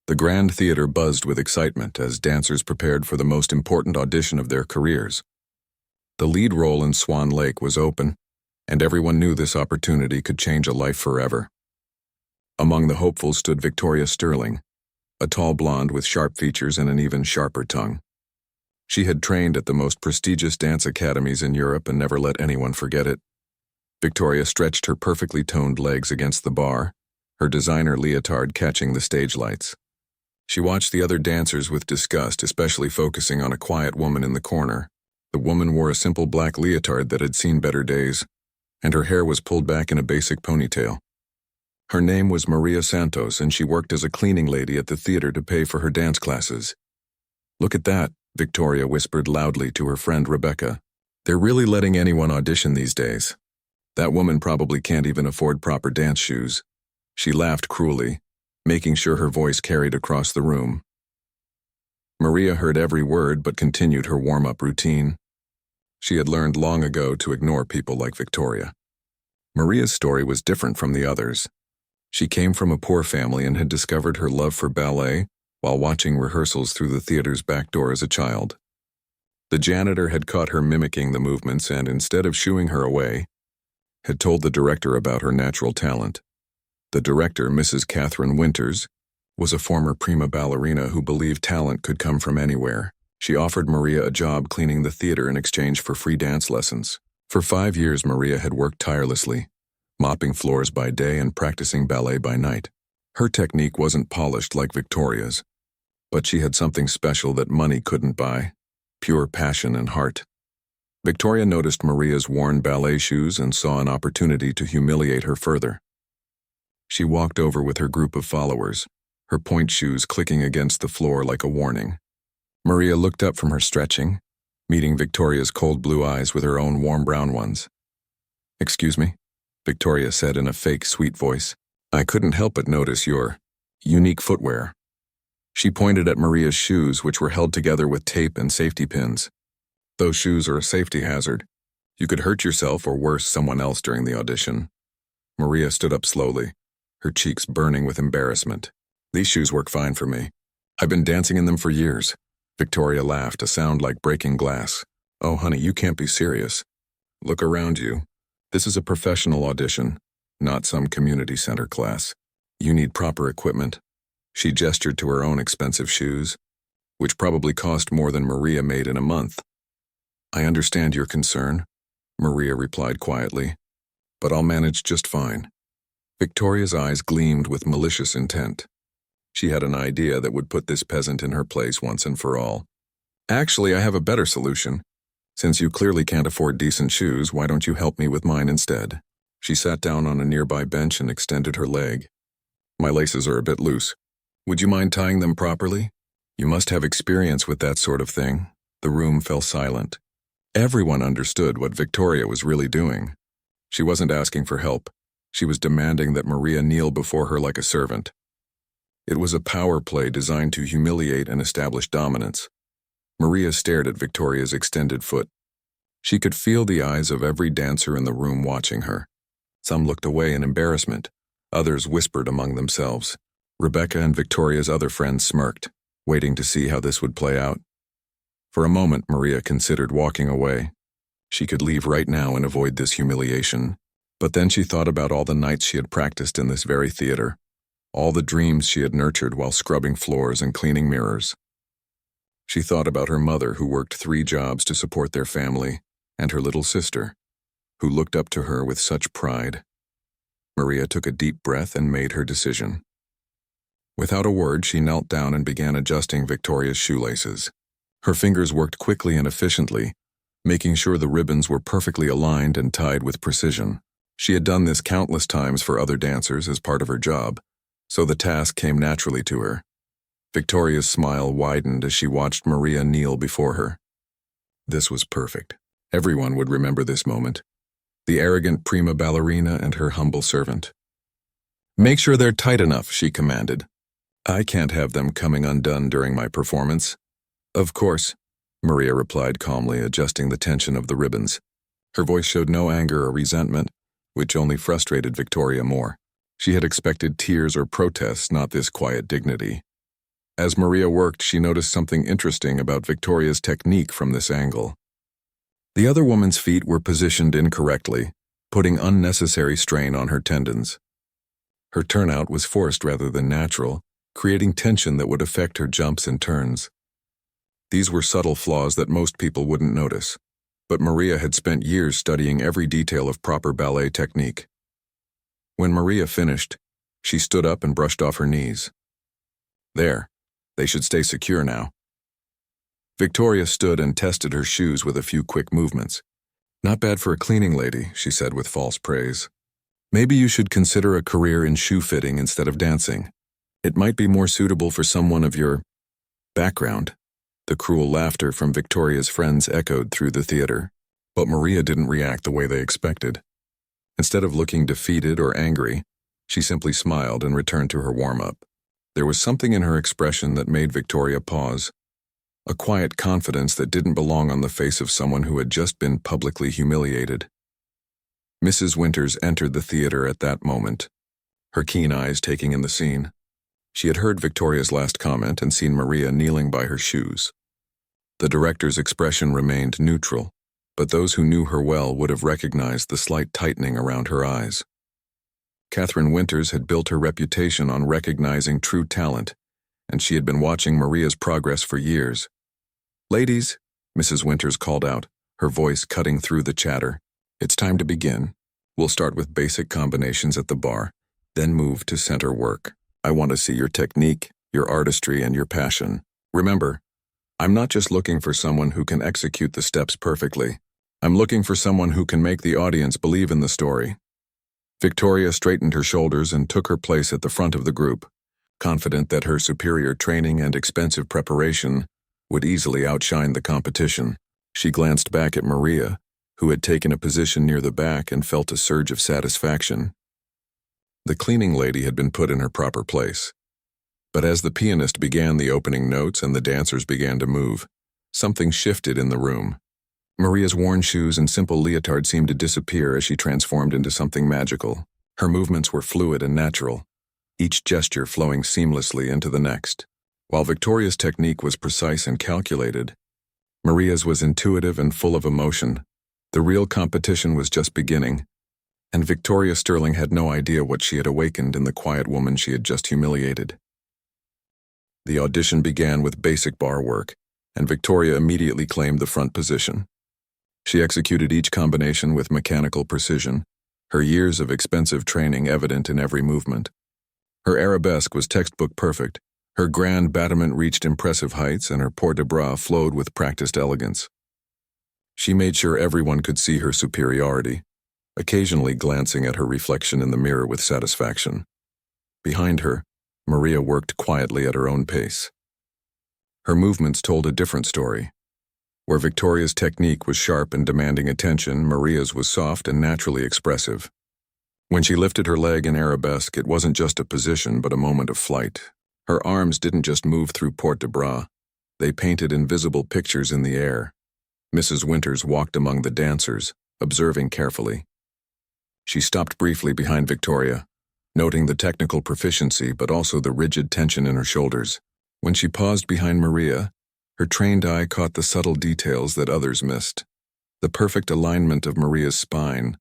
The Grand Theater buzzed with excitement as dancers prepared for the most important audition of their careers. The lead role in Swan Lake was open, and everyone knew this opportunity could change a life forever. Among the hopefuls stood Victoria Sterling, a tall blonde with sharp features and an even sharper tongue. She had trained at the most prestigious dance academies in Europe and never let anyone forget it. Victoria stretched her perfectly toned legs against the bar, her designer leotard catching the stage lights. She watched the other dancers with disgust, especially focusing on a quiet woman in the corner. The woman wore a simple black leotard that had seen better days, and her hair was pulled back in a basic ponytail. Her name was Maria Santos, and she worked as a cleaning lady at the theater to pay for her dance classes. "Look at that," Victoria whispered loudly to her friend Rebecca. "They're really letting anyone audition these days. That woman probably can't even afford proper dance shoes." She laughed cruelly, making sure her voice carried across the room. Maria heard every word but continued her warm-up routine. She had learned long ago to ignore people like Victoria. Maria's story was different from the others. She came from a poor family and had discovered her love for ballet while watching rehearsals through the theater's back door as a child. The janitor had caught her mimicking the movements and, instead of shooing her away, had told the director about her natural talent. The director, Mrs. Catherine Winters, was a former prima ballerina who believed talent could come from anywhere. She offered Maria a job cleaning the theater in exchange for free dance lessons. For 5 years, Maria had worked tirelessly, mopping floors by day and practicing ballet by night. Her technique wasn't polished like Victoria's, but she had something special that money couldn't buy: pure passion and heart. Victoria noticed Maria's worn ballet shoes and saw an opportunity to humiliate her further. She walked over with her group of followers, her pointe shoes clicking against the floor like a warning. Maria looked up from her stretching, meeting Victoria's cold blue eyes with her own warm brown ones. "Excuse me," Victoria said in a fake sweet voice. "I couldn't help but notice your unique footwear." She pointed at Maria's shoes, which were held together with tape and safety pins. "Those shoes are a safety hazard. You could hurt yourself or worse, someone else during the audition." Maria stood up slowly, her cheeks burning with embarrassment. "These shoes work fine for me. I've been dancing in them for years." Victoria laughed, a sound like breaking glass. "Oh, honey, you can't be serious. Look around you. This is a professional audition, not some community center class. You need proper equipment." She gestured to her own expensive shoes, which probably cost more than Maria made in a month. "I understand your concern," Maria replied quietly, "but I'll manage just fine." Victoria's eyes gleamed with malicious intent. She had an idea that would put this peasant in her place once and for all. "Actually, I have a better solution. Since you clearly can't afford decent shoes, why don't you help me with mine instead?" She sat down on a nearby bench and extended her leg. "My laces are a bit loose. Would you mind tying them properly? You must have experience with that sort of thing." The room fell silent. Everyone understood what Victoria was really doing. She wasn't asking for help. She was demanding that Maria kneel before her like a servant. It was a power play designed to humiliate and establish dominance. Maria stared at Victoria's extended foot. She could feel the eyes of every dancer in the room watching her. Some looked away in embarrassment. Others whispered among themselves. Rebecca and Victoria's other friends smirked, waiting to see how this would play out. For a moment, Maria considered walking away. She could leave right now and avoid this humiliation. But then she thought about all the nights she had practiced in this very theater, all the dreams she had nurtured while scrubbing floors and cleaning mirrors. She thought about her mother, who worked 3 jobs to support their family, and her little sister, who looked up to her with such pride. Maria took a deep breath and made her decision. Without a word, she knelt down and began adjusting Victoria's shoelaces. Her fingers worked quickly and efficiently, making sure the ribbons were perfectly aligned and tied with precision. She had done this countless times for other dancers as part of her job, so the task came naturally to her. Victoria's smile widened as she watched Maria kneel before her. This was perfect. Everyone would remember this moment. The arrogant prima ballerina and her humble servant. "Make sure they're tight enough," she commanded. "I can't have them coming undone during my performance." "Of course," Maria replied calmly, adjusting the tension of the ribbons. Her voice showed no anger or resentment, which only frustrated Victoria more. She had expected tears or protests, not this quiet dignity. As Maria worked, she noticed something interesting about Victoria's technique from this angle. The other woman's feet were positioned incorrectly, putting unnecessary strain on her tendons. Her turnout was forced rather than natural, creating tension that would affect her jumps and turns. These were subtle flaws that most people wouldn't notice, but Maria had spent years studying every detail of proper ballet technique. When Maria finished, she stood up and brushed off her knees. There, they should stay secure now. Victoria stood and tested her shoes with a few quick movements. "Not bad for a cleaning lady," she said with false praise. "Maybe you should consider a career in shoe fitting instead of dancing. It might be more suitable for someone of your background." The cruel laughter from Victoria's friends echoed through the theater, but Maria didn't react the way they expected. Instead of looking defeated or angry, she simply smiled and returned to her warm-up. There was something in her expression that made Victoria pause, a quiet confidence that didn't belong on the face of someone who had just been publicly humiliated. Mrs. Winters entered the theater at that moment, her keen eyes taking in the scene. She had heard Victoria's last comment and seen Maria kneeling by her shoes. The director's expression remained neutral, but those who knew her well would have recognized the slight tightening around her eyes. Catherine Winters had built her reputation on recognizing true talent, and she had been watching Maria's progress for years. "Ladies," Mrs. Winters called out, her voice cutting through the chatter. "It's time to begin. We'll start with basic combinations at the bar, then move to center work. I want to see your technique, your artistry, and your passion. Remember, I'm not just looking for someone who can execute the steps perfectly. I'm looking for someone who can make the audience believe in the story." Victoria straightened her shoulders and took her place at the front of the group, confident that her superior training and expensive preparation would easily outshine the competition. She glanced back at Maria, who had taken a position near the back, and felt a surge of satisfaction. The cleaning lady had been put in her proper place. But as the pianist began the opening notes and the dancers began to move, something shifted in the room. Maria's worn shoes and simple leotard seemed to disappear as she transformed into something magical. Her movements were fluid and natural, each gesture flowing seamlessly into the next. While Victoria's technique was precise and calculated, Maria's was intuitive and full of emotion. The real competition was just beginning, and Victoria Sterling had no idea what she had awakened in the quiet woman she had just humiliated. The audition began with basic bar work, and Victoria immediately claimed the front position. She executed each combination with mechanical precision, her years of expensive training evident in every movement. Her arabesque was textbook perfect, her grand battement reached impressive heights, and her port de bras flowed with practiced elegance. She made sure everyone could see her superiority, occasionally glancing at her reflection in the mirror with satisfaction. Behind her, Maria worked quietly at her own pace. Her movements told a different story. Where Victoria's technique was sharp and demanding attention, Maria's was soft and naturally expressive. When she lifted her leg in arabesque, it wasn't just a position but a moment of flight. Her arms didn't just move through port de bras, they painted invisible pictures in the air. Mrs. Winters walked among the dancers, observing carefully. She stopped briefly behind Victoria, noting the technical proficiency but also the rigid tension in her shoulders. When she paused behind Maria, her trained eye caught the subtle details that others missed. The perfect alignment of Maria's spine,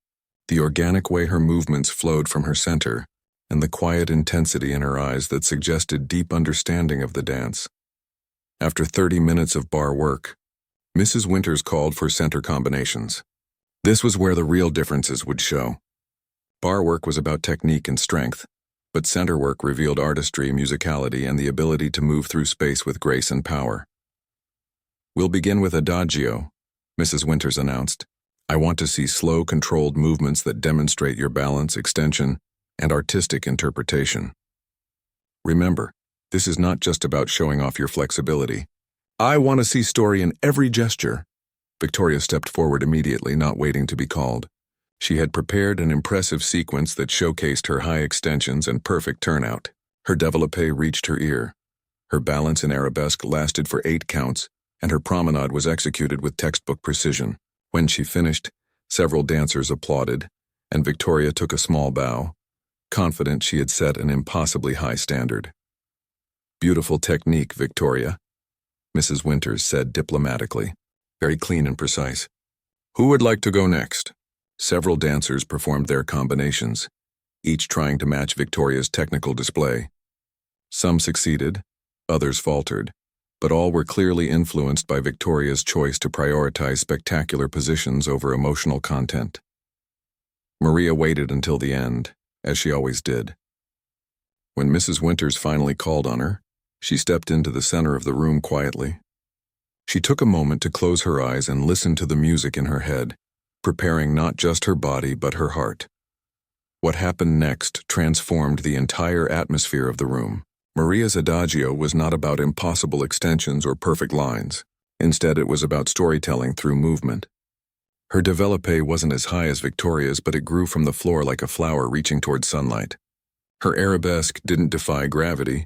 the organic way her movements flowed from her center, and the quiet intensity in her eyes that suggested deep understanding of the dance. After 30 minutes of bar work, Mrs. Winters called for center combinations. This was where the real differences would show. Bar work was about technique and strength, but center work revealed artistry, musicality, and the ability to move through space with grace and power. "We'll begin with Adagio," Mrs. Winters announced. "I want to see slow, controlled movements that demonstrate your balance, extension, and artistic interpretation. Remember, this is not just about showing off your flexibility. I want to see story in every gesture." Victoria stepped forward immediately, not waiting to be called. She had prepared an impressive sequence that showcased her high extensions and perfect turnout. Her développé reached her ear. Her balance in arabesque lasted for 8 counts, and her promenade was executed with textbook precision. When she finished, several dancers applauded, and Victoria took a small bow, confident she had set an impossibly high standard. Beautiful technique, Victoria, Mrs. Winters said diplomatically. Very clean and precise. Who would like to go next? Several dancers performed their combinations, each trying to match Victoria's technical display. Some succeeded, others faltered, but all were clearly influenced by Victoria's choice to prioritize spectacular positions over emotional content. Maria waited until the end, as she always did. When Mrs. Winters finally called on her, she stepped into the center of the room quietly. She took a moment to close her eyes and listen to the music in her head, preparing not just her body but her heart. What happened next transformed the entire atmosphere of the room. Maria's adagio was not about impossible extensions or perfect lines. Instead, it was about storytelling through movement. Her développé wasn't as high as Victoria's, but it grew from the floor like a flower reaching toward sunlight. Her arabesque didn't defy gravity,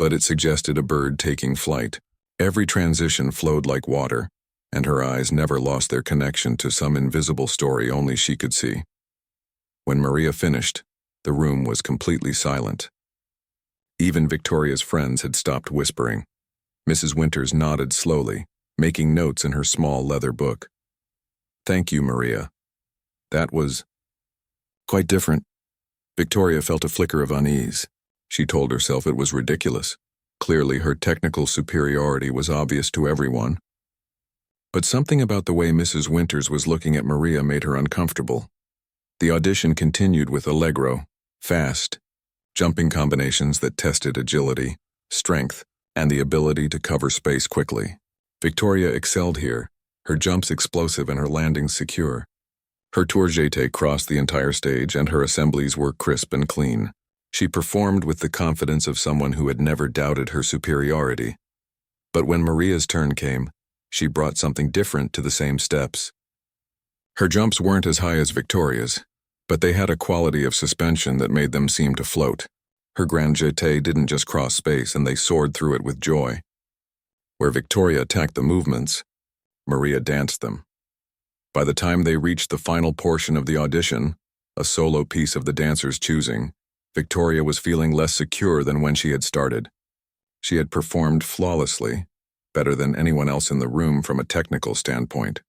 but it suggested a bird taking flight. Every transition flowed like water, and her eyes never lost their connection to some invisible story only she could see. When Maria finished, the room was completely silent. Even Victoria's friends had stopped whispering. Mrs. Winters nodded slowly, making notes in her small leather book. Thank you, Maria. That was quite different. Victoria felt a flicker of unease. She told herself it was ridiculous. Clearly, her technical superiority was obvious to everyone. But something about the way Mrs. Winters was looking at Maria made her uncomfortable. The audition continued with allegro, fast, jumping combinations that tested agility, strength, and the ability to cover space quickly. Victoria excelled here, her jumps explosive and her landings secure. Her tour jeté crossed the entire stage and her assemblies were crisp and clean. She performed with the confidence of someone who had never doubted her superiority. But when Maria's turn came, she brought something different to the same steps. Her jumps weren't as high as Victoria's, but they had a quality of suspension that made them seem to float. Her grand jeté didn't just cross space, and they soared through it with joy. Where Victoria attacked the movements, Maria danced them. By the time they reached the final portion of the audition, a solo piece of the dancer's choosing, Victoria was feeling less secure than when she had started. She had performed flawlessly, better than anyone else in the room from a technical standpoint.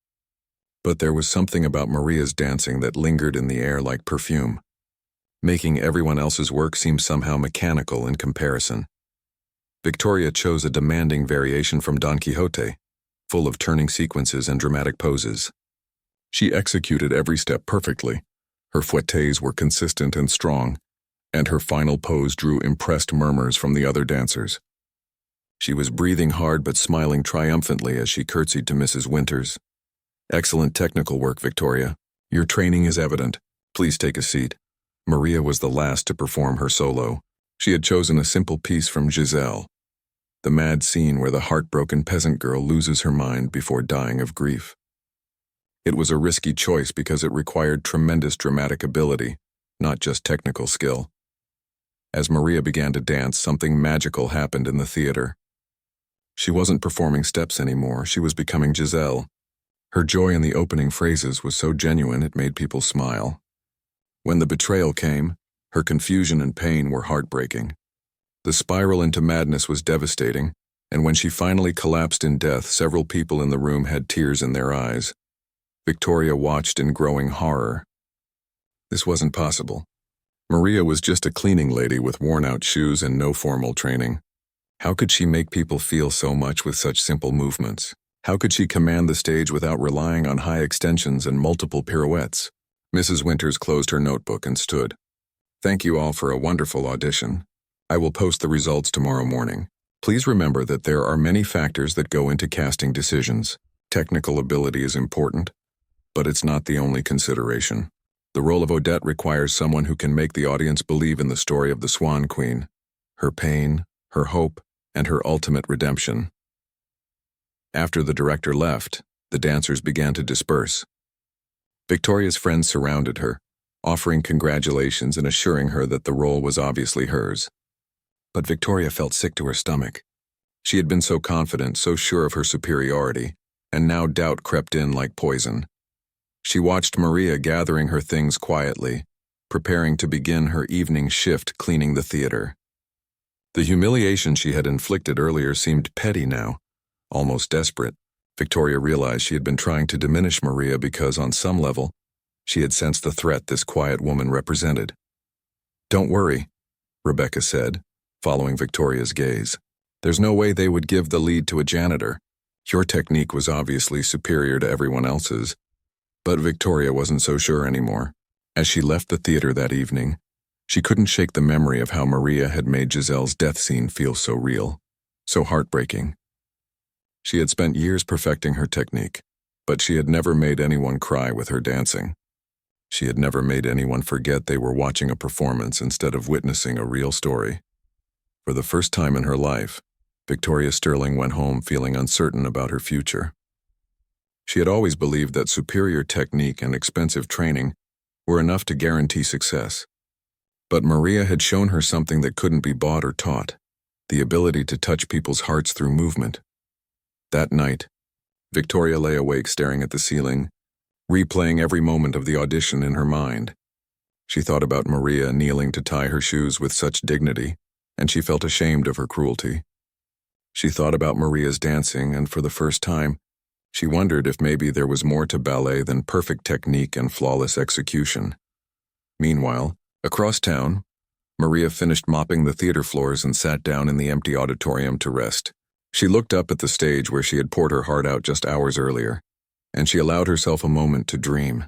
But there was something about Maria's dancing that lingered in the air like perfume, making everyone else's work seem somehow mechanical in comparison. Victoria chose a demanding variation from Don Quixote, full of turning sequences and dramatic poses. She executed every step perfectly. Her fouettes were consistent and strong, and her final pose drew impressed murmurs from the other dancers. She was breathing hard but smiling triumphantly as she curtsied to Mrs. Winters. Excellent technical work, Victoria. Your training is evident. Please take a seat. Maria was the last to perform her solo. She had chosen a simple piece from Giselle, the mad scene where the heartbroken peasant girl loses her mind before dying of grief. It was a risky choice because it required tremendous dramatic ability, not just technical skill. As Maria began to dance, something magical happened in the theater. She wasn't performing steps anymore, she was becoming Giselle. Her joy in the opening phrases was so genuine it made people smile. When the betrayal came, her confusion and pain were heartbreaking. The spiral into madness was devastating, and when she finally collapsed in death, several people in the room had tears in their eyes. Victoria watched in growing horror. This wasn't possible. Maria was just a cleaning lady with worn-out shoes and no formal training. How could she make people feel so much with such simple movements? How could she command the stage without relying on high extensions and multiple pirouettes? Mrs. Winters closed her notebook and stood. Thank you all for a wonderful audition. I will post the results tomorrow morning. Please remember that there are many factors that go into casting decisions. Technical ability is important, but it's not the only consideration. The role of Odette requires someone who can make the audience believe in the story of the Swan Queen, her pain, her hope, and her ultimate redemption. After the director left, the dancers began to disperse. Victoria's friends surrounded her, offering congratulations and assuring her that the role was obviously hers. But Victoria felt sick to her stomach. She had been so confident, so sure of her superiority, and now doubt crept in like poison. She watched Maria gathering her things quietly, preparing to begin her evening shift cleaning the theater. The humiliation she had inflicted earlier seemed petty now, almost desperate. Victoria realized she had been trying to diminish Maria because, on some level, she had sensed the threat this quiet woman represented. "Don't worry," Rebecca said, following Victoria's gaze. "There's no way they would give the lead to a janitor. Your technique was obviously superior to everyone else's." But Victoria wasn't so sure anymore. As she left the theater that evening, she couldn't shake the memory of how Maria had made Giselle's death scene feel so real, so heartbreaking. She had spent years perfecting her technique, but she had never made anyone cry with her dancing. She had never made anyone forget they were watching a performance instead of witnessing a real story. For the first time in her life, Victoria Sterling went home feeling uncertain about her future. She had always believed that superior technique and expensive training were enough to guarantee success. But Maria had shown her something that couldn't be bought or taught: the ability to touch people's hearts through movement. That night, Victoria lay awake staring at the ceiling, replaying every moment of the audition in her mind. She thought about Maria kneeling to tie her shoes with such dignity, and she felt ashamed of her cruelty. She thought about Maria's dancing, and for the first time, she wondered if maybe there was more to ballet than perfect technique and flawless execution. Meanwhile, across town, Maria finished mopping the theater floors and sat down in the empty auditorium to rest. She looked up at the stage where she had poured her heart out just hours earlier, and she allowed herself a moment to dream.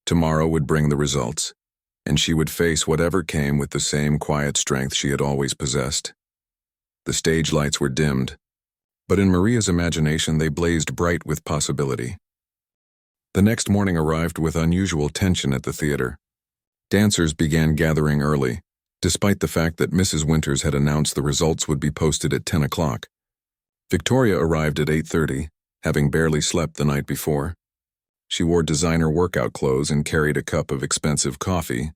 Tomorrow would bring the results, and she would face whatever came with the same quiet strength she had always possessed. The stage lights were dimmed, but in Maria's imagination they blazed bright with possibility. The next morning arrived with unusual tension at the theater. Dancers began gathering early, despite the fact that Mrs. Winters had announced the results would be posted at 10 o'clock. Victoria arrived at 8:30, having barely slept the night before. She wore designer workout clothes and carried a cup of expensive coffee,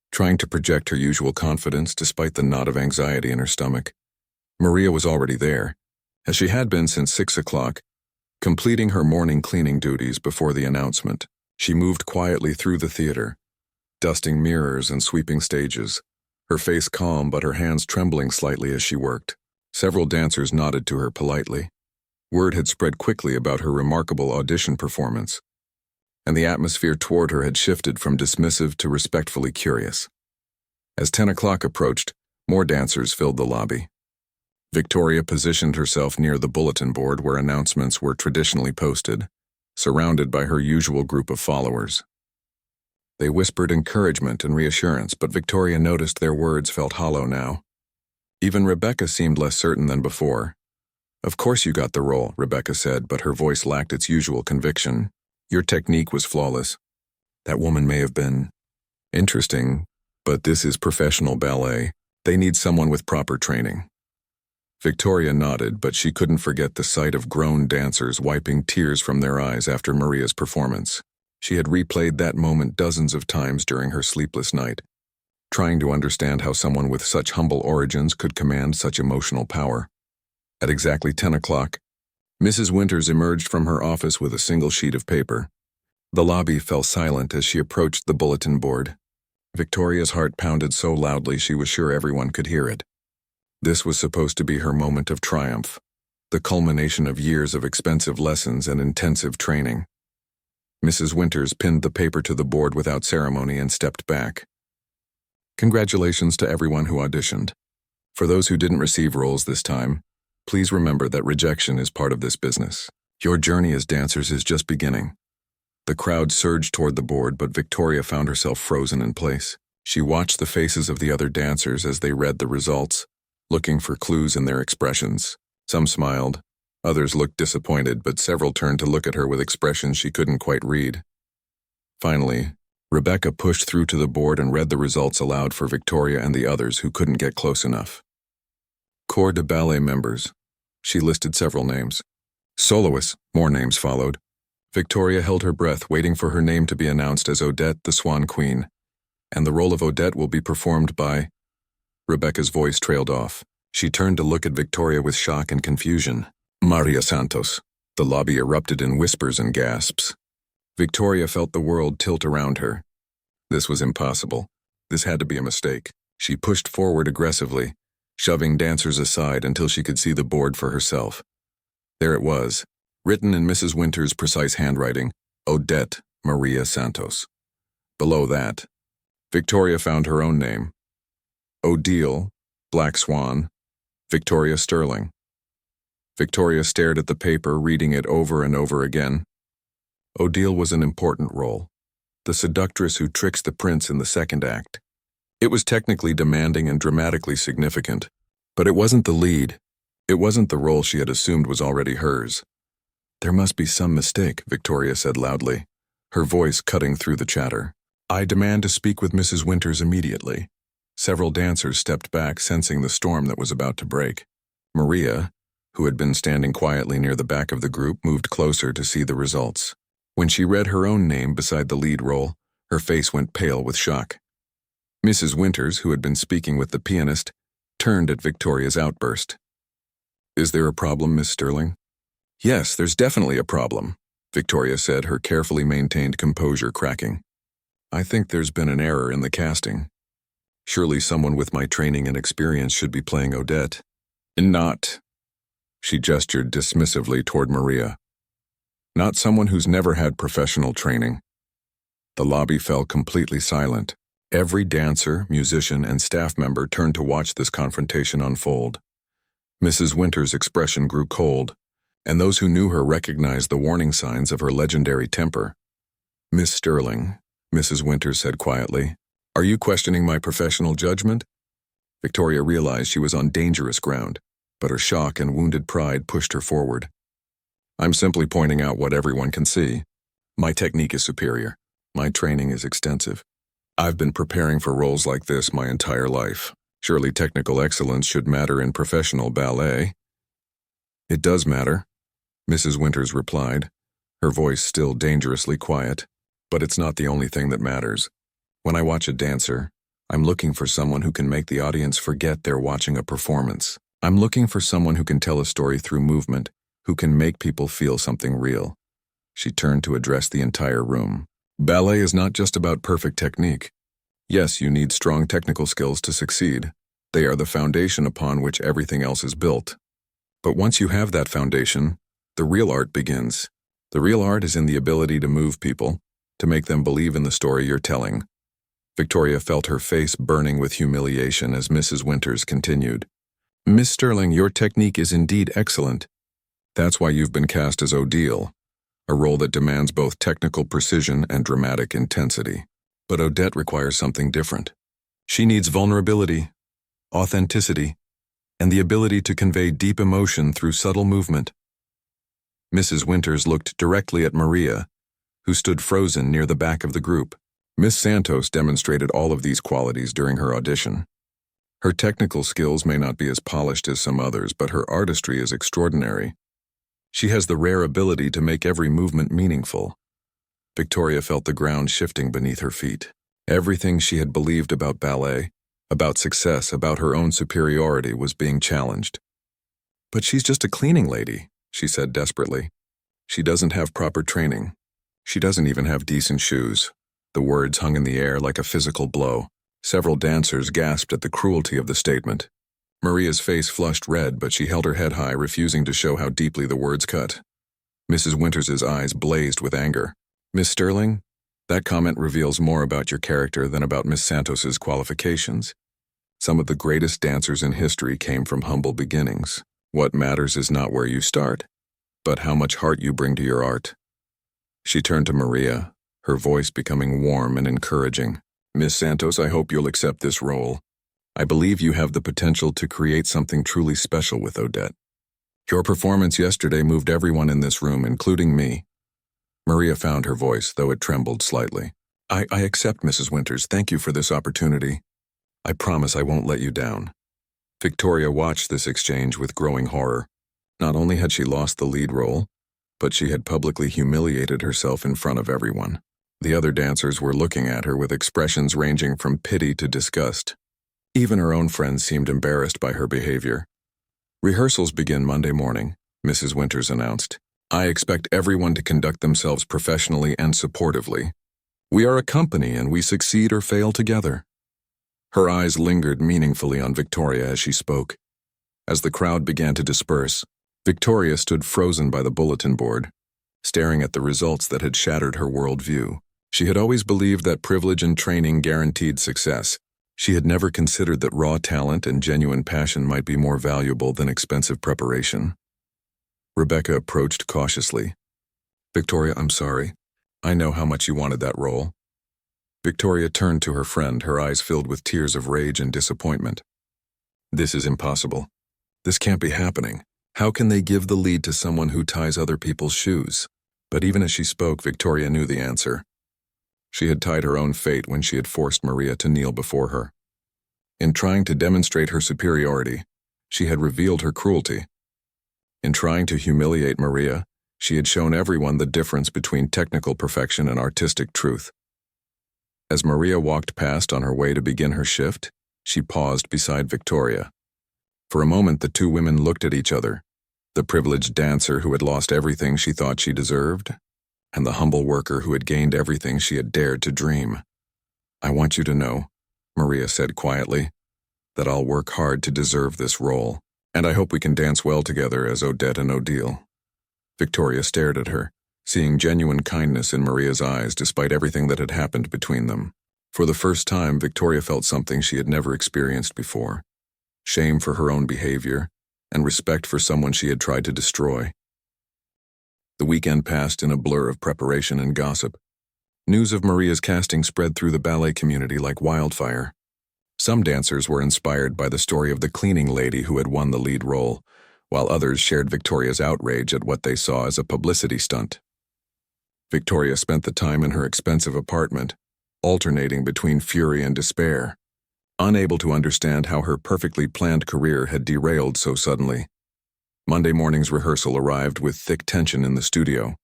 trying to project her usual confidence despite the knot of anxiety in her stomach. Maria was already there, as she had been since 6 o'clock, completing her morning cleaning duties before the announcement. She moved quietly through the theater, dusting mirrors and sweeping stages, her face calm but her hands trembling slightly as she worked. Several dancers nodded to her politely. Word had spread quickly about her remarkable audition performance, and the atmosphere toward her had shifted from dismissive to respectfully curious. As 10 o'clock approached, more dancers filled the lobby. Victoria positioned herself near the bulletin board where announcements were traditionally posted, surrounded by her usual group of followers. They whispered encouragement and reassurance, but Victoria noticed their words felt hollow now. Even Rebecca seemed less certain than before. "Of course you got the role," Rebecca said, but her voice lacked its usual conviction. "Your technique was flawless. That woman may have been interesting, but this is professional ballet. They need someone with proper training." Victoria nodded, but she couldn't forget the sight of grown dancers wiping tears from their eyes after Maria's performance. She had replayed that moment dozens of times during her sleepless night, trying to understand how someone with such humble origins could command such emotional power. At exactly 10 o'clock, Mrs. Winters emerged from her office with a single sheet of paper. The lobby fell silent as she approached the bulletin board. Victoria's heart pounded so loudly she was sure everyone could hear it. This was supposed to be her moment of triumph, the culmination of years of expensive lessons and intensive training. Mrs. Winters pinned the paper to the board without ceremony and stepped back. "Congratulations to everyone who auditioned. For those who didn't receive roles this time, please remember that rejection is part of this business. Your journey as dancers is just beginning." The crowd surged toward the board, but Victoria found herself frozen in place. She watched the faces of the other dancers as they read the results, looking for clues in their expressions. Some smiled, others looked disappointed, but several turned to look at her with expressions she couldn't quite read. Finally, Rebecca pushed through to the board and read the results aloud for Victoria and the others who couldn't get close enough. Corps de ballet members. She listed several names. Soloists, more names followed. Victoria held her breath, waiting for her name to be announced as Odette the Swan Queen. "And the role of Odette will be performed by—" Rebecca's voice trailed off. She turned to look at Victoria with shock and confusion. "Maria Santos." The lobby erupted in whispers and gasps. Victoria felt the world tilt around her. This was impossible. This had to be a mistake. She pushed forward aggressively, shoving dancers aside until she could see the board for herself. There it was, written in Mrs. Winter's precise handwriting, Odette Maria Santos. Below that, Victoria found her own name. Odile, Black Swan, Victoria Sterling. Victoria stared at the paper, reading it over and over again. Odile was an important role, the seductress who tricks the prince in the second act. It was technically demanding and dramatically significant, but it wasn't the lead. It wasn't the role she had assumed was already hers. There must be some mistake, Victoria said loudly, her voice cutting through the chatter. I demand to speak with Mrs. Winters immediately. Several dancers stepped back, sensing the storm that was about to break. Maria, who had been standing quietly near the back of the group, moved closer to see the results. When she read her own name beside the lead role, her face went pale with shock. Mrs. Winters, who had been speaking with the pianist, turned at Victoria's outburst. Is there a problem, Miss Sterling? Yes, there's definitely a problem, Victoria said, her carefully maintained composure cracking. I think there's been an error in the casting. Surely someone with my training and experience should be playing Odette. Not, she gestured dismissively toward Maria. Not someone who's never had professional training. The lobby fell completely silent. Every dancer, musician, and staff member turned to watch this confrontation unfold. Mrs. Winters' expression grew cold, and those who knew her recognized the warning signs of her legendary temper. Miss Sterling, Mrs. Winters said quietly, are you questioning my professional judgment? Victoria realized she was on dangerous ground, but her shock and wounded pride pushed her forward. I'm simply pointing out what everyone can see. My technique is superior. My training is extensive. I've been preparing for roles like this my entire life. Surely technical excellence should matter in professional ballet. It does matter, Mrs. Winters replied, her voice still dangerously quiet. But it's not the only thing that matters. When I watch a dancer, I'm looking for someone who can make the audience forget they're watching a performance. I'm looking for someone who can tell a story through movement, who can make people feel something real. She turned to address the entire room. Ballet is not just about perfect technique. Yes, you need strong technical skills to succeed. They are the foundation upon which everything else is built. But once you have that foundation, the real art begins. The real art is in the ability to move people, to make them believe in the story you're telling. Victoria felt her face burning with humiliation as Mrs. Winters continued. Miss Sterling, your technique is indeed excellent. That's why you've been cast as Odile, a role that demands both technical precision and dramatic intensity. But Odette requires something different. She needs vulnerability, authenticity, and the ability to convey deep emotion through subtle movement. Mrs. Winters looked directly at Maria, who stood frozen near the back of the group. Miss Santos demonstrated all of these qualities during her audition. Her technical skills may not be as polished as some others, but her artistry is extraordinary. She has the rare ability to make every movement meaningful. Victoria felt the ground shifting beneath her feet. Everything she had believed about ballet, about success, about her own superiority was being challenged. But she's just a cleaning lady, she said desperately. She doesn't have proper training. She doesn't even have decent shoes. The words hung in the air like a physical blow. Several dancers gasped at the cruelty of the statement. Maria's face flushed red, but she held her head high, refusing to show how deeply the words cut. Mrs. Winters' eyes blazed with anger. Miss Sterling, that comment reveals more about your character than about Miss Santos's qualifications. Some of the greatest dancers in history came from humble beginnings. What matters is not where you start, but how much heart you bring to your art. She turned to Maria, her voice becoming warm and encouraging. Miss Santos, I hope you'll accept this role. I believe you have the potential to create something truly special with Odette. Your performance yesterday moved everyone in this room, including me. Maria found her voice, though it trembled slightly. I accept, Mrs. Winters. Thank you for this opportunity. I promise I won't let you down. Victoria watched this exchange with growing horror. Not only had she lost the lead role, but she had publicly humiliated herself in front of everyone. The other dancers were looking at her with expressions ranging from pity to disgust. Even her own friends seemed embarrassed by her behavior. Rehearsals begin Monday morning, Mrs. Winters announced. I expect everyone to conduct themselves professionally and supportively. We are a company and we succeed or fail together. Her eyes lingered meaningfully on Victoria as she spoke. As the crowd began to disperse, Victoria stood frozen by the bulletin board, staring at the results that had shattered her worldview. She had always believed that privilege and training guaranteed success. She had never considered that raw talent and genuine passion might be more valuable than expensive preparation. Rebecca approached cautiously. "Victoria, I'm sorry. I know how much you wanted that role." Victoria turned to her friend, her eyes filled with tears of rage and disappointment. "This is impossible. This can't be happening. How can they give the lead to someone who ties other people's shoes?" But even as she spoke, Victoria knew the answer. She had tied her own fate when she had forced Maria to kneel before her. In trying to demonstrate her superiority, she had revealed her cruelty. In trying to humiliate Maria, she had shown everyone the difference between technical perfection and artistic truth. As Maria walked past on her way to begin her shift, she paused beside Victoria. For a moment, the two women looked at each other, the privileged dancer who had lost everything she thought she deserved, and the humble worker who had gained everything she had dared to dream. "I want you to know," Maria said quietly, "that I'll work hard to deserve this role, and I hope we can dance well together as Odette and Odile." Victoria stared at her, seeing genuine kindness in Maria's eyes despite everything that had happened between them. For the first time, Victoria felt something she had never experienced before: shame for her own behavior, and respect for someone she had tried to destroy. The weekend passed in a blur of preparation and gossip. News of Maria's casting spread through the ballet community like wildfire. Some dancers were inspired by the story of the cleaning lady who had won the lead role, while others shared Victoria's outrage at what they saw as a publicity stunt. Victoria spent the time in her expensive apartment, alternating between fury and despair, unable to understand how her perfectly planned career had derailed so suddenly. Monday morning's rehearsal arrived with thick tension in the studio.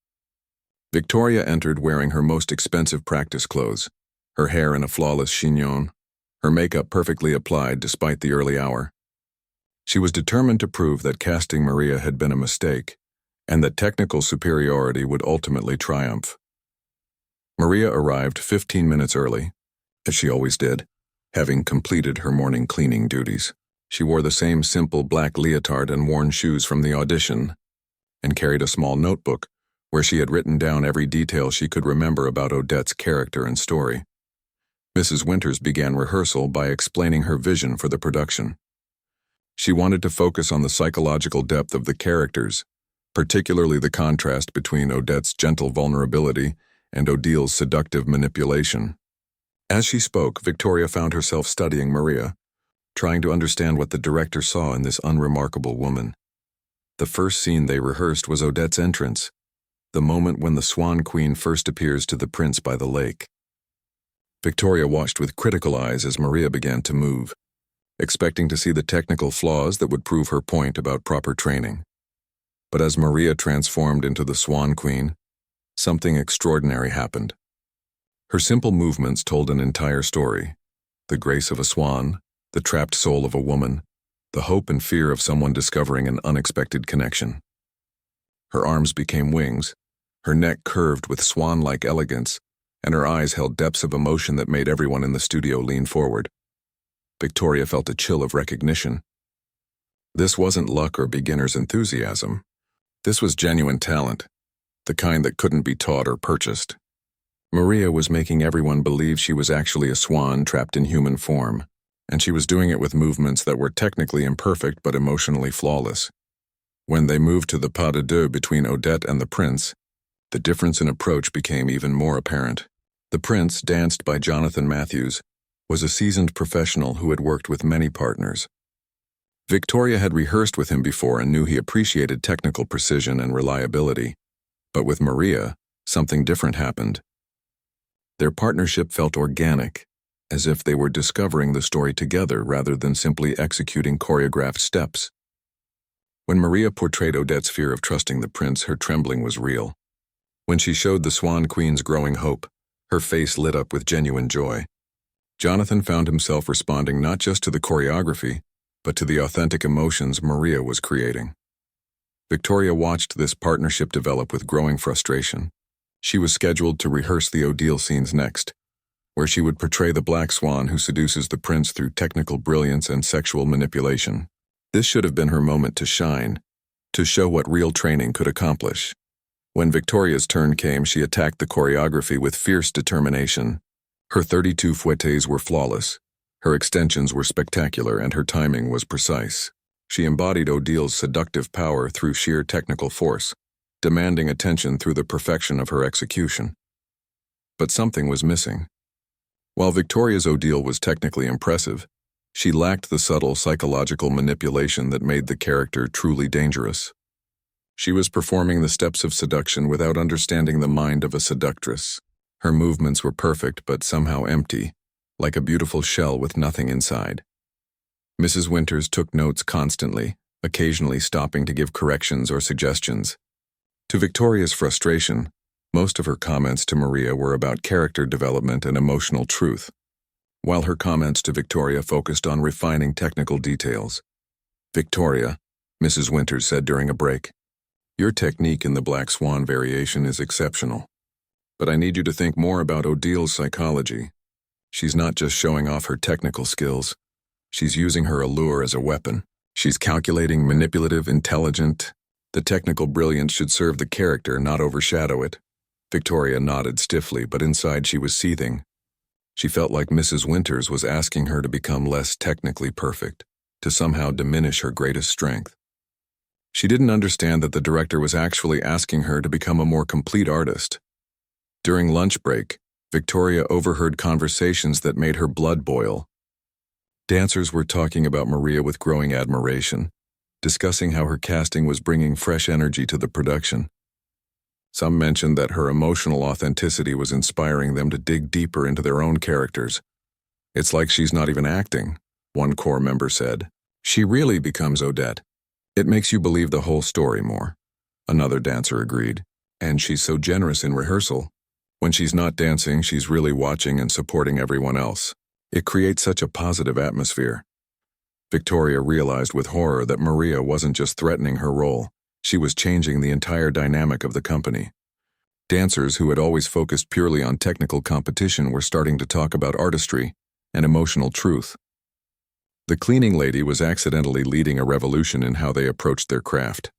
Victoria entered wearing her most expensive practice clothes, her hair in a flawless chignon, her makeup perfectly applied despite the early hour. She was determined to prove that casting Maria had been a mistake, and that technical superiority would ultimately triumph. Maria arrived 15 minutes early, as she always did, having completed her morning cleaning duties. She wore the same simple black leotard and worn shoes from the audition, and carried a small notebook where she had written down every detail she could remember about Odette's character and story. Mrs. Winters began rehearsal by explaining her vision for the production. She wanted to focus on the psychological depth of the characters, particularly the contrast between Odette's gentle vulnerability and Odile's seductive manipulation. As she spoke, Victoria found herself studying Maria, trying to understand what the director saw in this unremarkable woman. The first scene they rehearsed was Odette's entrance, the moment when the Swan Queen first appears to the prince by the lake. Victoria watched with critical eyes as Maria began to move, expecting to see the technical flaws that would prove her point about proper training. But as Maria transformed into the Swan Queen, something extraordinary happened. Her simple movements told an entire story: the grace of a swan, the trapped soul of a woman, the hope and fear of someone discovering an unexpected connection. Her arms became wings, her neck curved with swan-like elegance, and her eyes held depths of emotion that made everyone in the studio lean forward. Victoria felt a chill of recognition. This wasn't luck or beginner's enthusiasm. This was genuine talent, the kind that couldn't be taught or purchased. Maria was making everyone believe she was actually a swan trapped in human form, and she was doing it with movements that were technically imperfect but emotionally flawless. When they moved to the pas de deux between Odette and the prince, the difference in approach became even more apparent. The prince, danced by Jonathan Matthews, was a seasoned professional who had worked with many partners. Victoria had rehearsed with him before and knew he appreciated technical precision and reliability. But with Maria, something different happened. Their partnership felt organic, as if they were discovering the story together rather than simply executing choreographed steps. When Maria portrayed Odette's fear of trusting the prince, her trembling was real. When she showed the Swan Queen's growing hope, her face lit up with genuine joy. Jonathan found himself responding not just to the choreography, but to the authentic emotions Maria was creating. Victoria watched this partnership develop with growing frustration. She was scheduled to rehearse the Odile scenes next, where she would portray the black swan who seduces the prince through technical brilliance and sexual manipulation. This should have been her moment to shine, to show what real training could accomplish. When Victoria's turn came, she attacked the choreography with fierce determination. Her 32 fouettes were flawless, her extensions were spectacular, and her timing was precise. She embodied Odil's seductive power through sheer technical force, demanding attention through the perfection of her execution. But something was missing. While Victoria's Odile was technically impressive, she lacked the subtle psychological manipulation that made the character truly dangerous. She was performing the steps of seduction without understanding the mind of a seductress. Her movements were perfect but somehow empty, like a beautiful shell with nothing inside. Mrs. Winters took notes constantly, occasionally stopping to give corrections or suggestions. To Victoria's frustration, most of her comments to Maria were about character development and emotional truth, while her comments to Victoria focused on refining technical details. "Victoria," Mrs. Winters said during a break, "your technique in the Black Swan variation is exceptional. But I need you to think more about Odile's psychology. She's not just showing off her technical skills. She's using her allure as a weapon. She's calculating, manipulative, intelligent. The technical brilliance should serve the character, not overshadow it." Victoria nodded stiffly, but inside she was seething. She felt like Mrs. Winters was asking her to become less technically perfect, to somehow diminish her greatest strength. She didn't understand that the director was actually asking her to become a more complete artist. During lunch break, Victoria overheard conversations that made her blood boil. Dancers were talking about Maria with growing admiration, discussing how her casting was bringing fresh energy to the production. Some mentioned that her emotional authenticity was inspiring them to dig deeper into their own characters. "It's like she's not even acting," one core member said. "She really becomes Odette. It makes you believe the whole story more," another dancer agreed. "And she's so generous in rehearsal. When she's not dancing, she's really watching and supporting everyone else. It creates such a positive atmosphere." Victoria realized with horror that Maria wasn't just threatening her role, she was changing the entire dynamic of the company. Dancers who had always focused purely on technical competition were starting to talk about artistry and emotional truth. The cleaning lady was accidentally leading a revolution in how they approached their craft.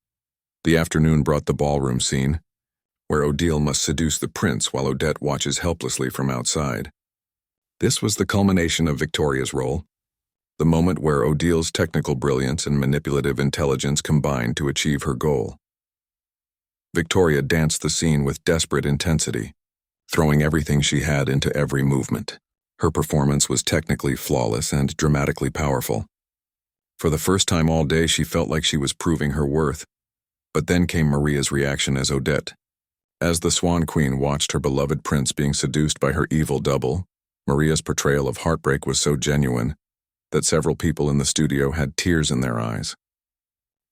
The afternoon brought the ballroom scene, where Odile must seduce the prince while Odette watches helplessly from outside. This was the culmination of Victoria's role, the moment where Odile's technical brilliance and manipulative intelligence combined to achieve her goal. Victoria danced the scene with desperate intensity, throwing everything she had into every movement. Her performance was technically flawless and dramatically powerful. For the first time all day, she felt like she was proving her worth. But then came Maria's reaction as Odette. As the Swan Queen watched her beloved prince being seduced by her evil double, Maria's portrayal of heartbreak was so genuine that several people in the studio had tears in their eyes.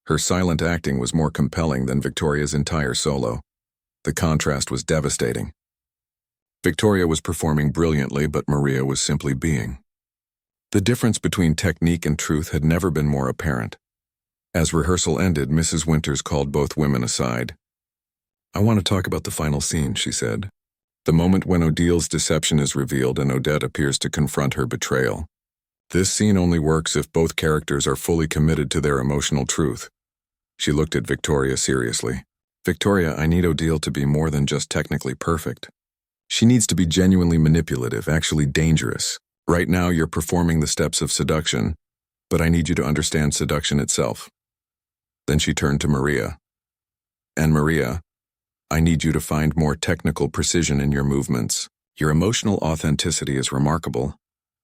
Her silent acting was more compelling than Victoria's entire solo. The contrast was devastating. Victoria was performing brilliantly, but Maria was simply being. The difference between technique and truth had never been more apparent. As rehearsal ended, Mrs. Winters called both women aside. "I want to talk about the final scene," she said. "The moment when Odile's deception is revealed and Odette appears to confront her betrayal. This scene only works if both characters are fully committed to their emotional truth." She looked at Victoria seriously. "Victoria, I need Odile to be more than just technically perfect. She needs to be genuinely manipulative, actually dangerous. Right now you're performing the steps of seduction, but I need you to understand seduction itself." Then she turned to Maria. "And Maria, I need you to find more technical precision in your movements. Your emotional authenticity is remarkable,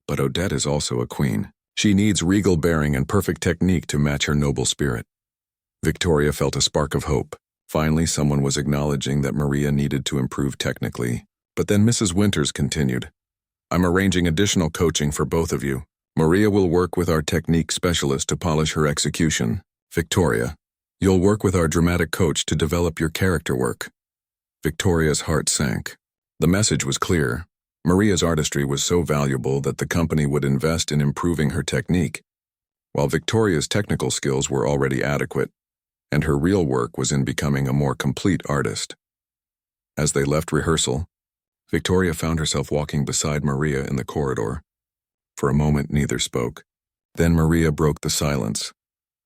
but Odette is also a queen. She needs regal bearing and perfect technique to match her noble spirit." Victoria felt a spark of hope. Finally, someone was acknowledging that Maria needed to improve technically. But then Mrs. Winters continued, "I'm arranging additional coaching for both of you. Maria will work with our technique specialist to polish her execution. Victoria, you'll work with our dramatic coach to develop your character work." Victoria's heart sank. The message was clear. Maria's artistry was so valuable that the company would invest in improving her technique, while Victoria's technical skills were already adequate, and her real work was in becoming a more complete artist. As they left rehearsal, Victoria found herself walking beside Maria in the corridor. For a moment, neither spoke. Then Maria broke the silence.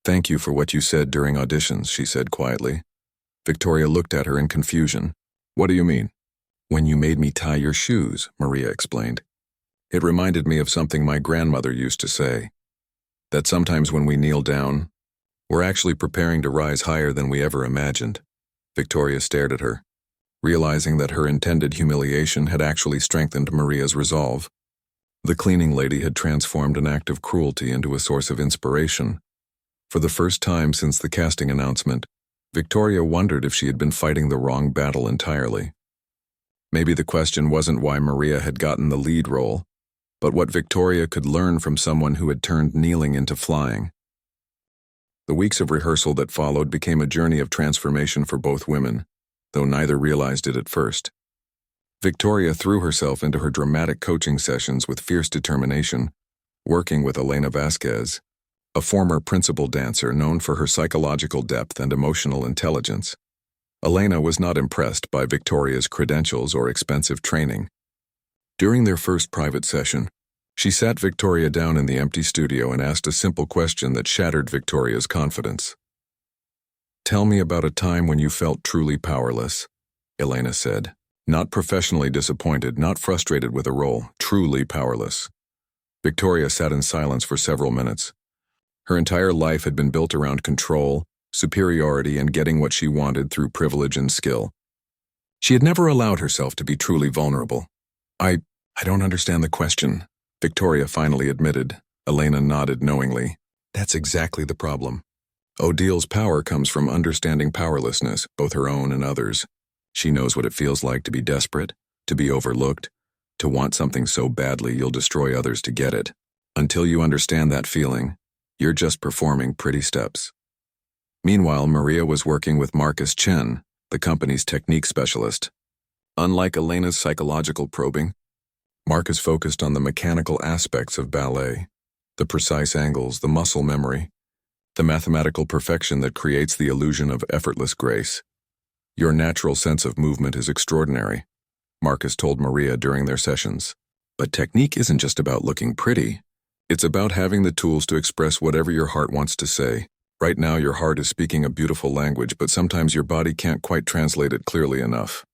"Thank you for what you said during auditions," she said quietly. Victoria looked at her in confusion. "What do you mean?" "When you made me tie your shoes," Maria explained. "It reminded me of something my grandmother used to say, that sometimes when we kneel down, we're actually preparing to rise higher than we ever imagined." Victoria stared at her, realizing that her intended humiliation had actually strengthened Maria's resolve. The cleaning lady had transformed an act of cruelty into a source of inspiration. For the first time since the casting announcement, Victoria wondered if she had been fighting the wrong battle entirely. Maybe the question wasn't why Maria had gotten the lead role, but what Victoria could learn from someone who had turned kneeling into flying. The weeks of rehearsal that followed became a journey of transformation for both women, though neither realized it at first. Victoria threw herself into her dramatic coaching sessions with fierce determination, working with Elena Vasquez, a former principal dancer known for her psychological depth and emotional intelligence. Elena was not impressed by Victoria's credentials or expensive training. During their first private session, she sat Victoria down in the empty studio and asked a simple question that shattered Victoria's confidence. "Tell me about a time when you felt truly powerless," Elena said. "Not professionally disappointed, not frustrated with a role, truly powerless." Victoria sat in silence for several minutes. Her entire life had been built around control, superiority, and getting what she wanted through privilege and skill. She had never allowed herself to be truly vulnerable. I don't understand the question," Victoria finally admitted. Elena nodded knowingly. "That's exactly the problem. Odil's power comes from understanding powerlessness, both her own and others. She knows what it feels like to be desperate, to be overlooked, to want something so badly you'll destroy others to get it. Until you understand that feeling, you're just performing pretty steps." Meanwhile, Maria was working with Marcus Chen, the company's technique specialist. Unlike Elena's psychological probing, Marcus focused on the mechanical aspects of ballet, the precise angles, the muscle memory, the mathematical perfection that creates the illusion of effortless grace. "Your natural sense of movement is extraordinary," Marcus told Maria during their sessions. "But technique isn't just about looking pretty. It's about having the tools to express whatever your heart wants to say. Right now your heart is speaking a beautiful language, but sometimes your body can't quite translate it clearly enough."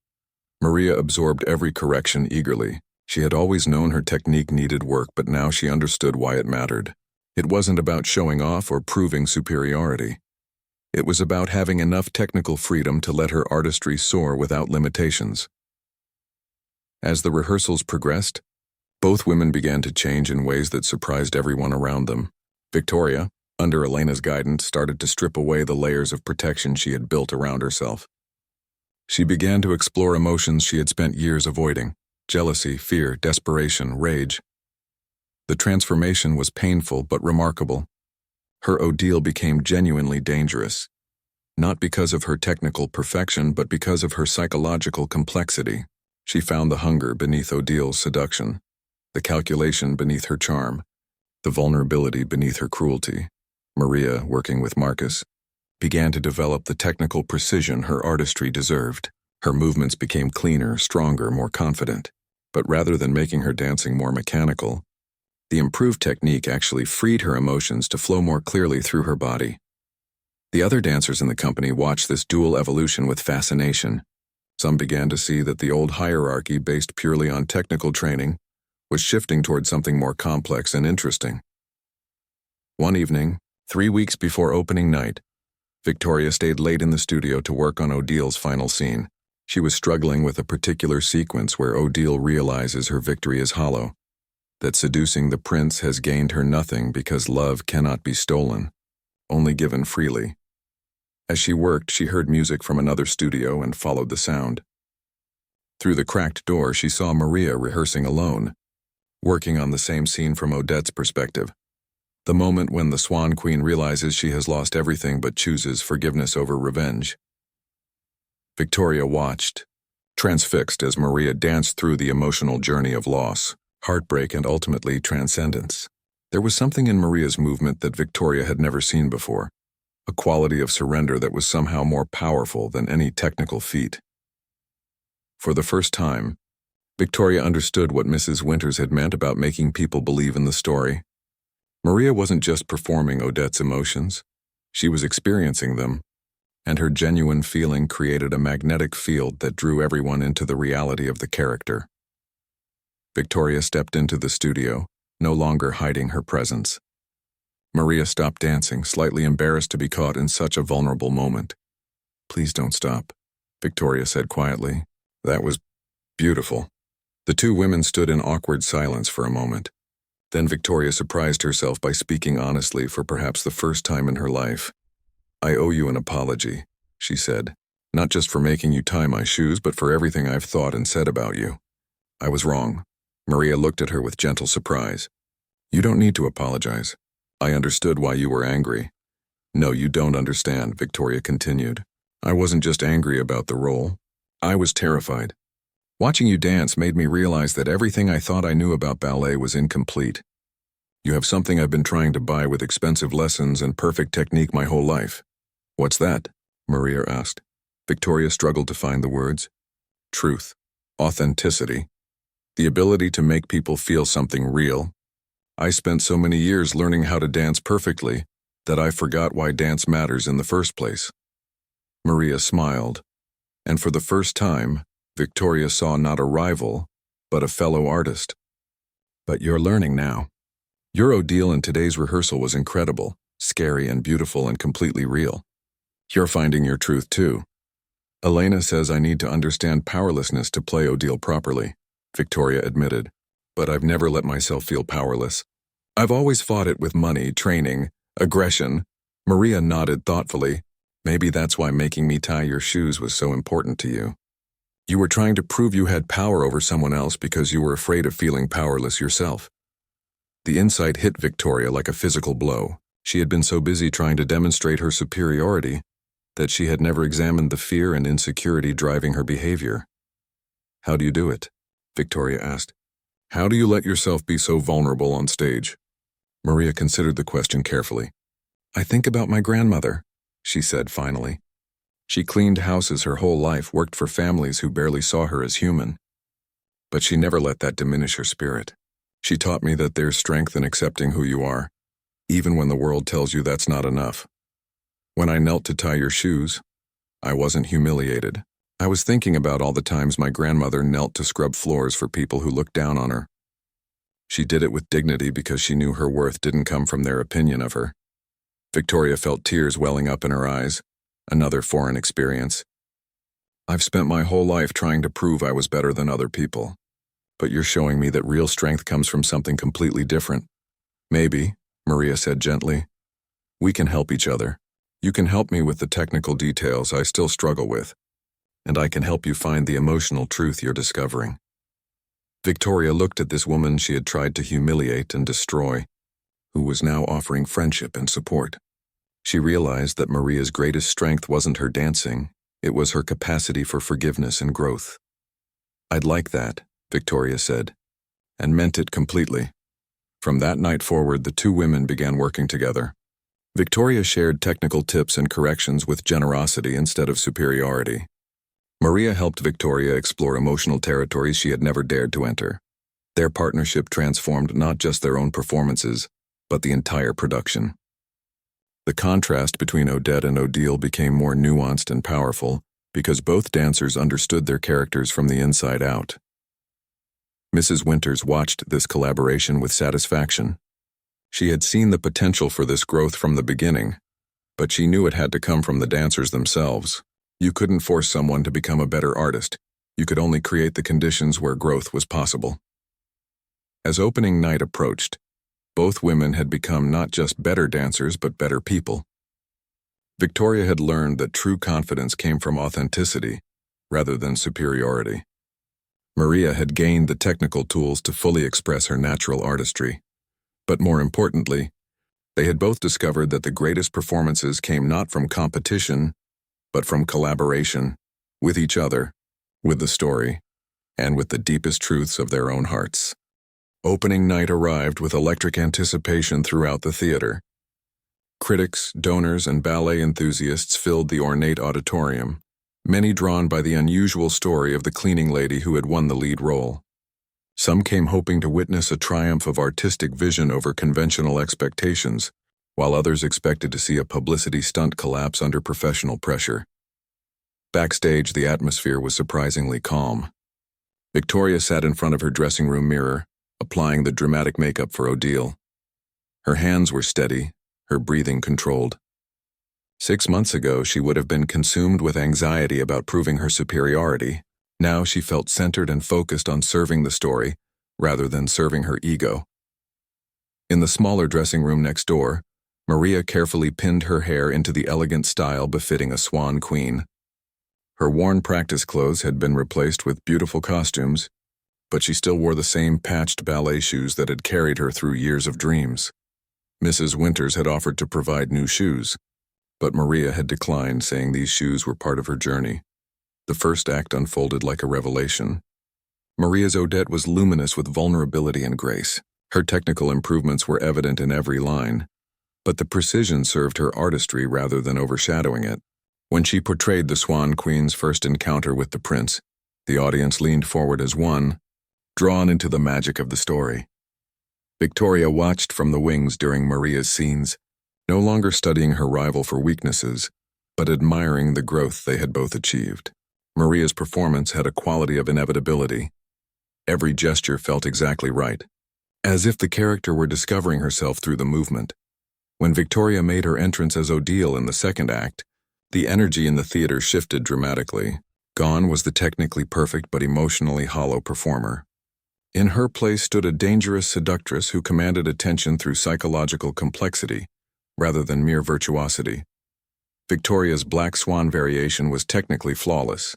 Maria absorbed every correction eagerly. She had always known her technique needed work, but now she understood why it mattered. It wasn't about showing off or proving superiority. It was about having enough technical freedom to let her artistry soar without limitations. As the rehearsals progressed, both women began to change in ways that surprised everyone around them. Victoria, under Elena's guidance, started to strip away the layers of protection she had built around herself. She began to explore emotions she had spent years avoiding: jealousy, fear, desperation, rage. The transformation was painful but remarkable. Her Odile became genuinely dangerous, not because of her technical perfection, but because of her psychological complexity. She found the hunger beneath Odile's seduction, the calculation beneath her charm, the vulnerability beneath her cruelty. Maria, working with Marcus, began to develop the technical precision her artistry deserved. Her movements became cleaner, stronger, more confident. But rather than making her dancing more mechanical, the improved technique actually freed her emotions to flow more clearly through her body. The other dancers in the company watched this dual evolution with fascination. Some began to see that the old hierarchy based purely on technical training was shifting toward something more complex and interesting. One evening, 3 weeks before opening night, Victoria stayed late in the studio to work on Odile's final scene. She was struggling with a particular sequence where Odile realizes her victory is hollow, that seducing the prince has gained her nothing because love cannot be stolen, only given freely. As she worked, she heard music from another studio and followed the sound. Through the cracked door, she saw Maria rehearsing alone, working on the same scene from Odette's perspective. The moment when the Swan Queen realizes she has lost everything but chooses forgiveness over revenge. Victoria watched, transfixed as Maria danced through the emotional journey of loss, heartbreak, and ultimately transcendence. There was something in Maria's movement that Victoria had never seen before, a quality of surrender that was somehow more powerful than any technical feat. For the first time, Victoria understood what Mrs. Winters had meant about making people believe in the story. Maria wasn't just performing Odette's emotions. She was experiencing them, and her genuine feeling created a magnetic field that drew everyone into the reality of the character. Victoria stepped into the studio, no longer hiding her presence. Maria stopped dancing, slightly embarrassed to be caught in such a vulnerable moment. "Please don't stop," Victoria said quietly. "That was beautiful." The two women stood in awkward silence for a moment. Then Victoria surprised herself by speaking honestly for perhaps the first time in her life. "I owe you an apology," she said. "Not just for making you tie my shoes, but for everything I've thought and said about you. I was wrong." Maria looked at her with gentle surprise. "You don't need to apologize. I understood why you were angry." "No, you don't understand," Victoria continued. "I wasn't just angry about the role. I was terrified. Watching you dance made me realize that everything I thought I knew about ballet was incomplete. You have something I've been trying to buy with expensive lessons and perfect technique my whole life." "What's that?" Maria asked. Victoria struggled to find the words. "Truth. Authenticity. The ability to make people feel something real. I spent so many years learning how to dance perfectly that I forgot why dance matters in the first place." Maria smiled, and for the first time, Victoria saw not a rival, but a fellow artist. "But you're learning now. Your ordeal in today's rehearsal was incredible, scary and beautiful and completely real. You're finding your truth too. Elena says I need to understand powerlessness to play ordeal properly," Victoria admitted. "But I've never let myself feel powerless. I've always fought it with money, training, aggression." Maria nodded thoughtfully. "Maybe that's why making me tie your shoes was so important to you. You were trying to prove you had power over someone else because you were afraid of feeling powerless yourself." The insight hit Victoria like a physical blow. She had been so busy trying to demonstrate her superiority that she had never examined the fear and insecurity driving her behavior. "How do you do it?" Victoria asked. "How do you let yourself be so vulnerable on stage?" Maria considered the question carefully. "I think about my grandmother," she said finally. She cleaned houses her whole life, worked for families who barely saw her as human. But she never let that diminish her spirit. She taught me that there's strength in accepting who you are, even when the world tells you that's not enough. When I knelt to tie your shoes, I wasn't humiliated. I was thinking about all the times my grandmother knelt to scrub floors for people who looked down on her. She did it with dignity because she knew her worth didn't come from their opinion of her." Victoria felt tears welling up in her eyes, another foreign experience. "I've spent my whole life trying to prove I was better than other people. But you're showing me that real strength comes from something completely different." "Maybe," Maria said gently. "We can help each other. You can help me with the technical details I still struggle with, and I can help you find the emotional truth you're discovering." Victoria looked at this woman she had tried to humiliate and destroy, who was now offering friendship and support. She realized that Maria's greatest strength wasn't her dancing, it was her capacity for forgiveness and growth. "I'd like that," Victoria said, and meant it completely. From that night forward, the two women began working together. Victoria shared technical tips and corrections with generosity instead of superiority. Maria helped Victoria explore emotional territories she had never dared to enter. Their partnership transformed not just their own performances, but the entire production. The contrast between Odette and Odile became more nuanced and powerful because both dancers understood their characters from the inside out. Mrs. Winters watched this collaboration with satisfaction. She had seen the potential for this growth from the beginning, but she knew it had to come from the dancers themselves. You couldn't force someone to become a better artist. You could only create the conditions where growth was possible. As opening night approached, both women had become not just better dancers but better people. Victoria had learned that true confidence came from authenticity rather than superiority. Maria had gained the technical tools to fully express her natural artistry. But more importantly, they had both discovered that the greatest performances came not from competition, but from collaboration, with each other, with the story, and with the deepest truths of their own hearts. Opening night arrived with electric anticipation throughout the theater. Critics, donors, and ballet enthusiasts filled the ornate auditorium, many drawn by the unusual story of the cleaning lady who had won the lead role. Some came hoping to witness a triumph of artistic vision over conventional expectations, while others expected to see a publicity stunt collapse under professional pressure. Backstage, the atmosphere was surprisingly calm. Victoria sat in front of her dressing room mirror, applying the dramatic makeup for Odile. Her hands were steady, her breathing controlled. 6 months ago, she would have been consumed with anxiety about proving her superiority. Now she felt centered and focused on serving the story, rather than serving her ego. In the smaller dressing room next door, Maria carefully pinned her hair into the elegant style befitting a swan queen. Her worn practice clothes had been replaced with beautiful costumes, but she still wore the same patched ballet shoes that had carried her through years of dreams. Mrs. Winters had offered to provide new shoes, but Maria had declined, saying these shoes were part of her journey. The first act unfolded like a revelation. Maria's Odette was luminous with vulnerability and grace. Her technical improvements were evident in every line, but the precision served her artistry rather than overshadowing it. When she portrayed the Swan Queen's first encounter with the prince, the audience leaned forward as one, drawn into the magic of the story. Victoria watched from the wings during Maria's scenes, no longer studying her rival for weaknesses, but admiring the growth they had both achieved. Maria's performance had a quality of inevitability. Every gesture felt exactly right, as if the character were discovering herself through the movement. When Victoria made her entrance as Odile in the second act, the energy in the theater shifted dramatically. Gone was the technically perfect but emotionally hollow performer. In her place stood a dangerous seductress who commanded attention through psychological complexity, rather than mere virtuosity. Victoria's Black Swan variation was technically flawless,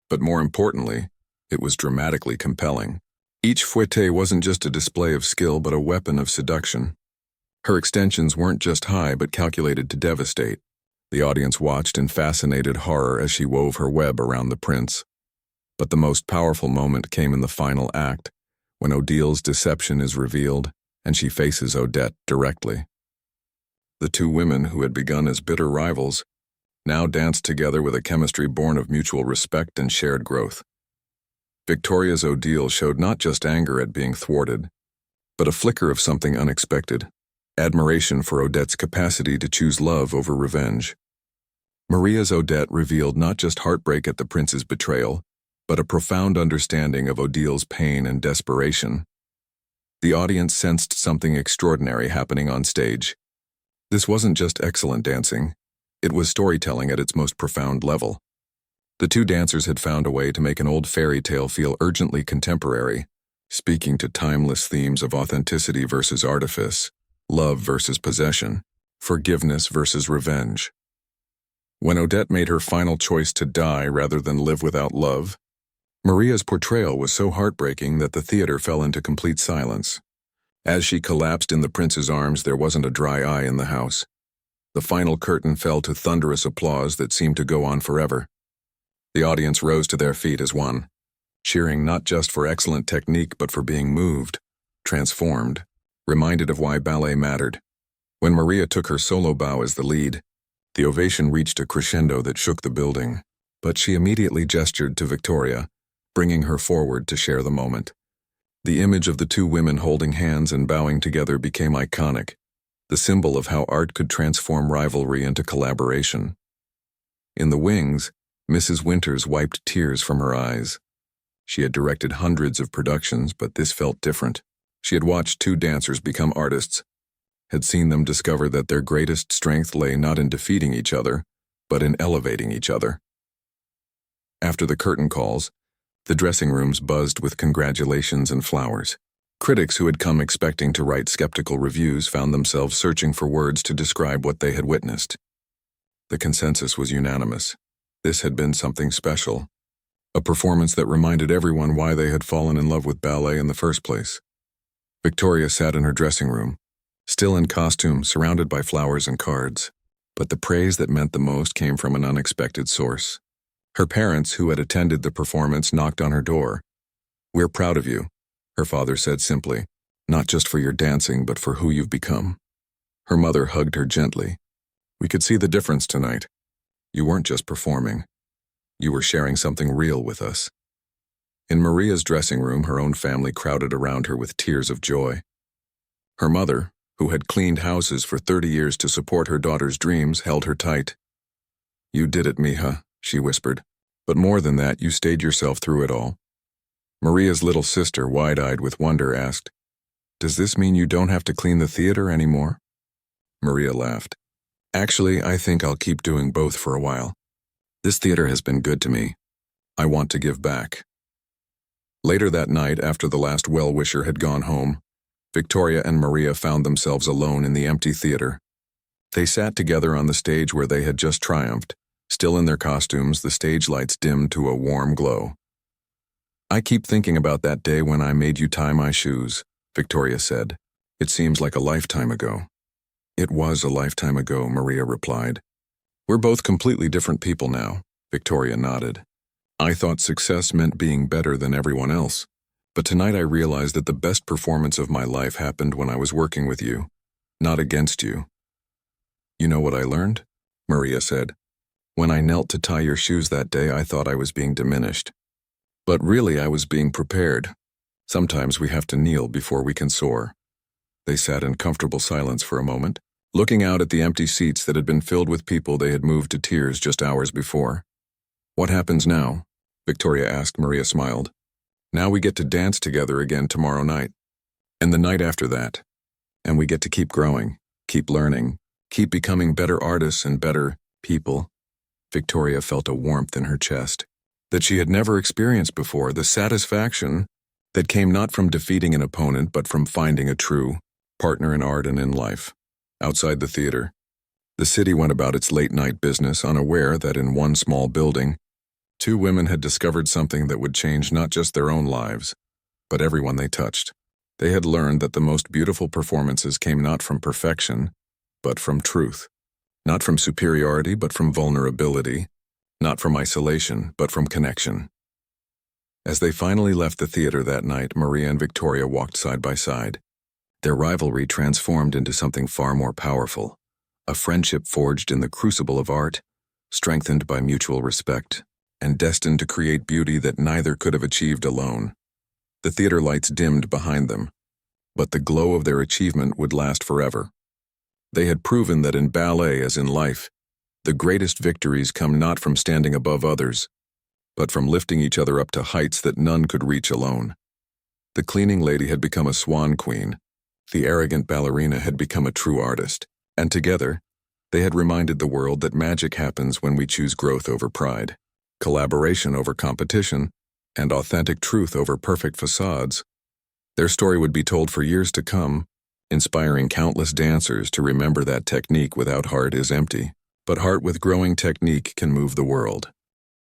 but more importantly, it was dramatically compelling. Each fouette wasn't just a display of skill but a weapon of seduction. Her extensions weren't just high but calculated to devastate. The audience watched in fascinated horror as she wove her web around the prince. But the most powerful moment came in the final act, when Odile's deception is revealed and she faces Odette directly. The two women, who had begun as bitter rivals, now danced together with a chemistry born of mutual respect and shared growth. Victoria's Odile showed not just anger at being thwarted, but a flicker of something unexpected, admiration for Odette's capacity to choose love over revenge. Maria's Odette revealed not just heartbreak at the prince's betrayal, but a profound understanding of Odile's pain and desperation. The audience sensed something extraordinary happening on stage. This wasn't just excellent dancing, it was storytelling at its most profound level. The two dancers had found a way to make an old fairy tale feel urgently contemporary, speaking to timeless themes of authenticity versus artifice, love versus possession, forgiveness versus revenge. When Odette made her final choice to die rather than live without love, Maria's portrayal was so heartbreaking that the theater fell into complete silence. As she collapsed in the prince's arms, there wasn't a dry eye in the house. The final curtain fell to thunderous applause that seemed to go on forever. The audience rose to their feet as one, cheering not just for excellent technique but for being moved, transformed, reminded of why ballet mattered. When Maria took her solo bow as the lead, the ovation reached a crescendo that shook the building, but she immediately gestured to Victoria, bringing her forward to share the moment. The image of the two women holding hands and bowing together became iconic, the symbol of how art could transform rivalry into collaboration. In the wings, Mrs. Winters wiped tears from her eyes. She had directed hundreds of productions, but this felt different. She had watched two dancers become artists, had seen them discover that their greatest strength lay not in defeating each other, but in elevating each other. After the curtain calls, the dressing rooms buzzed with congratulations and flowers. Critics who had come expecting to write skeptical reviews found themselves searching for words to describe what they had witnessed. The consensus was unanimous. This had been something special, a performance that reminded everyone why they had fallen in love with ballet in the first place. Victoria sat in her dressing room, still in costume, surrounded by flowers and cards. But the praise that meant the most came from an unexpected source. Her parents, who had attended the performance, knocked on her door. "We're proud of you," her father said simply, "not just for your dancing, but for who you've become." Her mother hugged her gently. "We could see the difference tonight. You weren't just performing. You were sharing something real with us." In Maria's dressing room, her own family crowded around her with tears of joy. Her mother, who had cleaned houses for 30 years to support her daughter's dreams, held her tight. "You did it, mija," she whispered. "But more than that, you stayed yourself through it all." Maria's little sister, wide-eyed with wonder, asked, "Does this mean you don't have to clean the theater anymore?" Maria laughed. "Actually, I think I'll keep doing both for a while. This theater has been good to me. I want to give back." Later that night, after the last well-wisher had gone home, Victoria and Maria found themselves alone in the empty theater. They sat together on the stage where they had just triumphed. Still in their costumes, the stage lights dimmed to a warm glow. "I keep thinking about that day when I made you tie my shoes," Victoria said. "It seems like a lifetime ago." "It was a lifetime ago," Maria replied. "We're both completely different people now," Victoria nodded. "I thought success meant being better than everyone else, but tonight I realized that the best performance of my life happened when I was working with you, not against you." "You know what I learned?" Maria said. "When I knelt to tie your shoes that day, I thought I was being diminished. But really, I was being prepared. Sometimes we have to kneel before we can soar." They sat in comfortable silence for a moment, looking out at the empty seats that had been filled with people they had moved to tears just hours before. "What happens now?" Victoria asked. Maria smiled. "Now we get to dance together again tomorrow night. And the night after that. And we get to keep growing, keep learning, keep becoming better artists and better people." Victoria felt a warmth in her chest that she had never experienced before, the satisfaction that came not from defeating an opponent but from finding a true partner in art and in life. Outside the theater, the city went about its late-night business, unaware that in one small building, two women had discovered something that would change not just their own lives, but everyone they touched. They had learned that the most beautiful performances came not from perfection, but from truth. Not from superiority, but from vulnerability. Not from isolation, but from connection. As they finally left the theater that night, Maria and Victoria walked side by side. Their rivalry transformed into something far more powerful, a friendship forged in the crucible of art, strengthened by mutual respect, and destined to create beauty that neither could have achieved alone. The theater lights dimmed behind them, but the glow of their achievement would last forever. They had proven that in ballet, as in life, the greatest victories come not from standing above others, but from lifting each other up to heights that none could reach alone. The cleaning lady had become a swan queen. The arrogant ballerina had become a true artist. And together, they had reminded the world that magic happens when we choose growth over pride, collaboration over competition, and authentic truth over perfect facades. Their story would be told for years to come, inspiring countless dancers to remember that technique without heart is empty, but heart with growing technique can move the world.